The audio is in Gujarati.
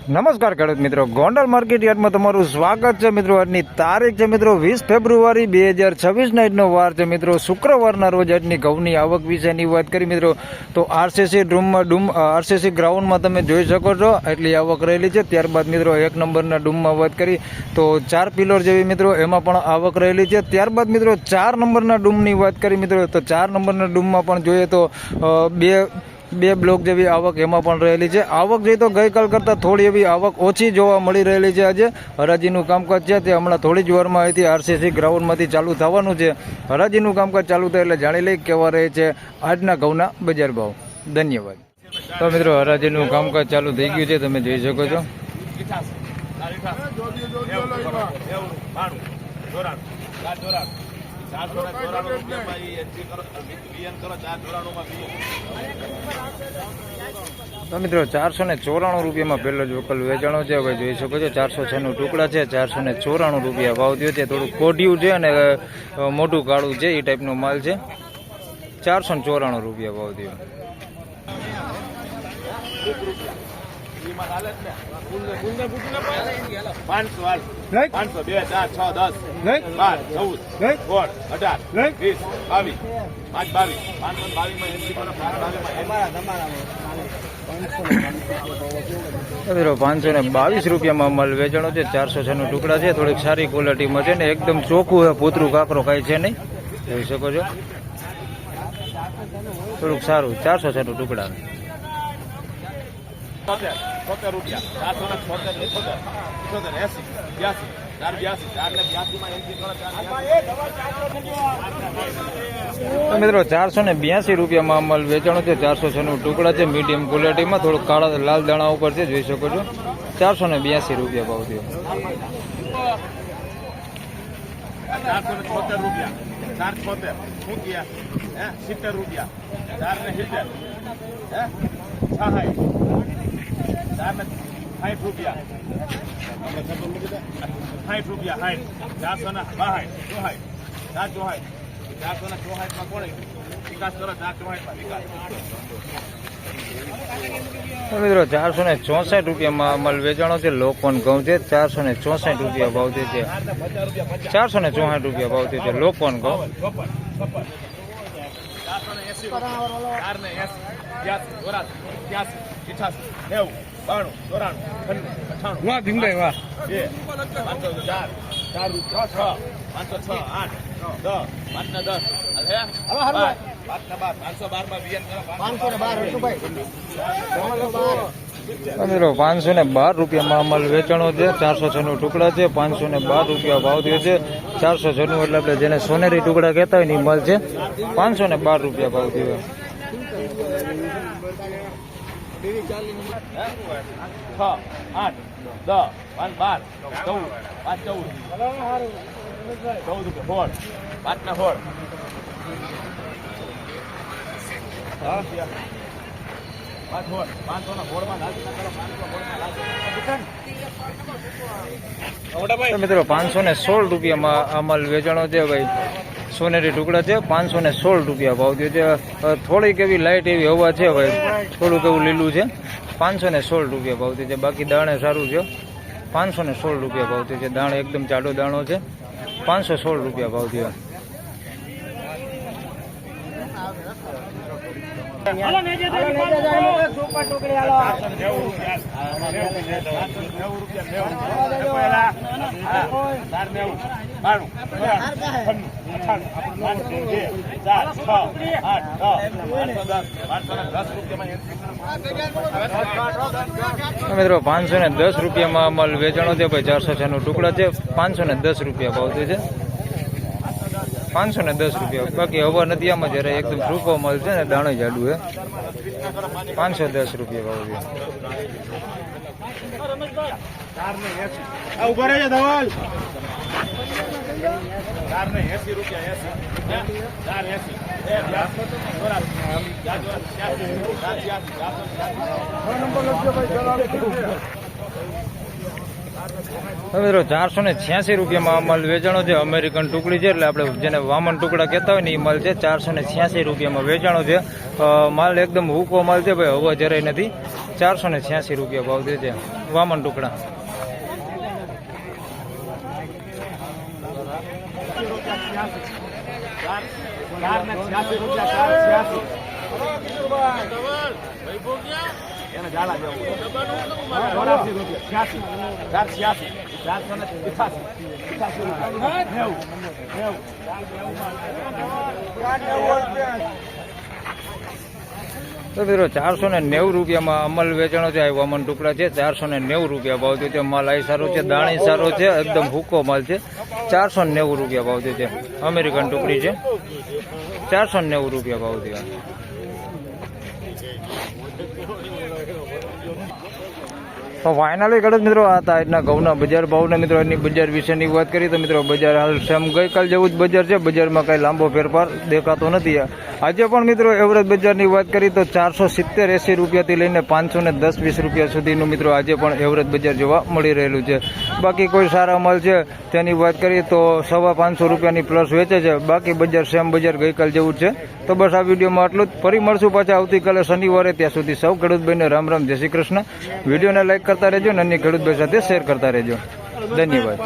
નમસ્કાર ખેડૂત મિત્રો, ગોંડલ માર્કેટ યાર્ડમાં તમારું સ્વાગત છે મિત્રો. આજની તારીખ છે મિત્રો 20 ફેબ્રુઆરી 2026 આજનો વાર છે મિત્રો, શુક્રવારના રોજ આજની ઘઉંની આવક વિશેની વાત કરી મિત્રો. તો આરસીસી આરસીસી ગ્રાઉન્ડમાં તમે જોઈ શકો છો એટલી આવક રહેલી છે. ત્યારબાદ મિત્રો 1 નંબરના ડૂમમાં વાત કરી તો 4 પિલર જેવી મિત્રો એમાં પણ આવક રહેલી છે. ત્યારબાદ મિત્રો 4 નંબરના ડૂમની વાત કરી મિત્રો, તો 4 નંબરના ડૂમમાં પણ જોઈએ તો બે બ્લોક જેવી આવક એમાં પણ રહેલી છે. આવક જોઈએ તો ગઈકાલ કરતાં થોડી એવી આવક ઓછી જોવા મળી રહેલી છે. આજે હરાજીનું કામકાજ છે તે હમણાં થોડી જ વારમાં અહીંથી આરસીસી ગ્રાઉન્ડમાંથી ચાલુ થવાનું છે. હરાજીનું કામકાજ ચાલુ થાય એટલે જાણી લઈ કેવા રહે છે આજના ઘઉંના બજાર ભાવ. ધન્યવાદ. તો મિત્રો હરાજીનું કામકાજ ચાલુ થઈ ગયું છે, તમે જોઈ શકો છો. તો મિત્રો 494 રૂપિયામાં પહેલો જ વકલ વેચાણો છે. હવે જોઈ શકો છો 406 નું ટુકડા છે. 494 રૂપિયા ભાવ થયો છે. થોડું કોઢિયું છે અને મોટું કાળું છે, એ ટાઈપનો માલ છે. 494 રૂપિયા ભાવ થયો. મિત્રો 522 રૂપિયામાં માલ વેચાણો છે. 406 નું ટુકડા છે, થોડીક સારી ક્વોલિટીમાં છે ને એકદમ ચોખ્ખું પૂતરું કાકરો કાંઈ છે નહીં, જોઈ શકો છો. થોડુંક સારું 406 નું ટુકડા. 76 રૂપિયા તો મિત્રો 482 રૂપિયામાં માલ વેચાણો છે. 406 નું ટુકડા છે, મીડિયમ ક્વોલિટીમાં, થોડુંક કાળા લાલ દાણા ઉપર છે, જોઈ શકો છો. 482 રૂપિયા ભાવ થયો. 476 રૂપિયા 476 મૂક્યા 70 રૂપિયા 470 60 રૂપિયા 60 રૂપિયા 464 માં કોણ વિકાસ કરો 464 વિકાસ. મિત્રો 464 રૂપિયામાં માલ વેચાણો છે. લોકવન ઘઉં છે. 464 રૂપિયા ભાવ છે. 464 રૂપિયા ભાવ છે લોકવન ઘઉં. 512 રૂપિયામાં માલ વેચાણો છે. 406 નું ટુકડા છે. 512 રૂપિયા ભાવ થયો છે. 406 નું એટલે આપણે જેને સોનેરી ટુકડા કહેતા હોય ને માલ છે. 512 રૂપિયા ભાવ થયો. 516 રૂપિયામાં આ માલ વેચાણો છે ભાઈ. સોનેરી ટુકડા છે. 516 રૂપિયા ભાવ થયો છે. થોડીક એવી લાઇટ એવી હવા છે ભાઈ, થોડુંક એવું લીલું છે. 516 રૂપિયા ભાવ થયો છે. બાકી દાણે સારું છે. 516 રૂપિયા ભાવ થયો છે. દાણે એકદમ જાડો દાણો છે. 516 રૂપિયા ભાવ થયો. મિત્રો 510 રૂપિયામાં માલ વેચાણો છે ભાઈ. 406 નું ટુકડા છે. 510 રૂપિયા ભાવ છે. 510 રૂપિયા. બાકી હવા નથી આમાં, જયારે એકદમ સૂકો માલ છે ને દાણો જાડું છે. 510 રૂપિયા ભાવ છે. ઉભા રહેજો ધવલ. 480 રૂપિયા 480 હવે મિત્રો 486 રૂપિયામાં આ માલ વેચાણો છે. અમેરિકન ટુકડી છે, એટલે આપણે જેને વામન ટુકડા કહેતા હોય ને એ માલ છે. 486 રૂપિયામાં વેચાણો છે. માલ એકદમ હૂકો માલ છે ભાઈ, હવા જરાય નથી. 486 રૂપિયા ભાવ દે છે વામન ટુકડા. ચાર ને 86 રૂપિયા, 486. એને ઝાડા જેવું. 84 રૂપિયા, 86, 486, 488. તો મિત્રો 490 રૂપિયામાં અમલ વેચાણો છે. આ વામન ટુકડા છે. 490 રૂપિયા ભાવ દે છે. માલ આ સારો છે, દાણી સારો છે, એકદમ હૂકો માલ છે. 490 રૂપિયા ભાવ દે છે. અમેરિકન ટુકડી છે. 490 રૂપિયા ભાવ દે. તો ફાઇનલી ખેડૂત મિત્રો આ હતા આજના ઘઉંના બજાર ભાવના. મિત્રો આજની બજાર વિશેની વાત કરી તો મિત્રો બજાર હાલ સેમ ગઈકાલ જેવું જ બજાર છે. બજારમાં કાંઈ લાંબો ફેરફાર દેખાતો નથી. આજે પણ મિત્રો એવરેજ બજારની વાત કરી તો 470-80 રૂપિયાથી લઈને 510-20 રૂપિયા સુધીનું મિત્રો આજે પણ એવરેજ બજાર જોવા મળી રહેલું છે. બાકી કોઈ સારા માલ છે તેની વાત કરીએ તો 550 રૂપિયાની પ્લસ વેચે છે. બાકી બજાર સેમ બજાર ગઈકાલ જેવું જ છે. તો બસ આ વિડીયોમાં આટલું જ. ફરી મળશું પાછા આવતીકાલે શનિવારે. ત્યાં સુધી સૌ ખેડૂતભાઈને રામ રામ, જય શ્રી કૃષ્ણ. વિડીયોને લાઈક કરતા રહેજો અને અન્ય ખેડૂતભાઈ સાથે શેર કરતા રહેજો. ધન્યવાદ.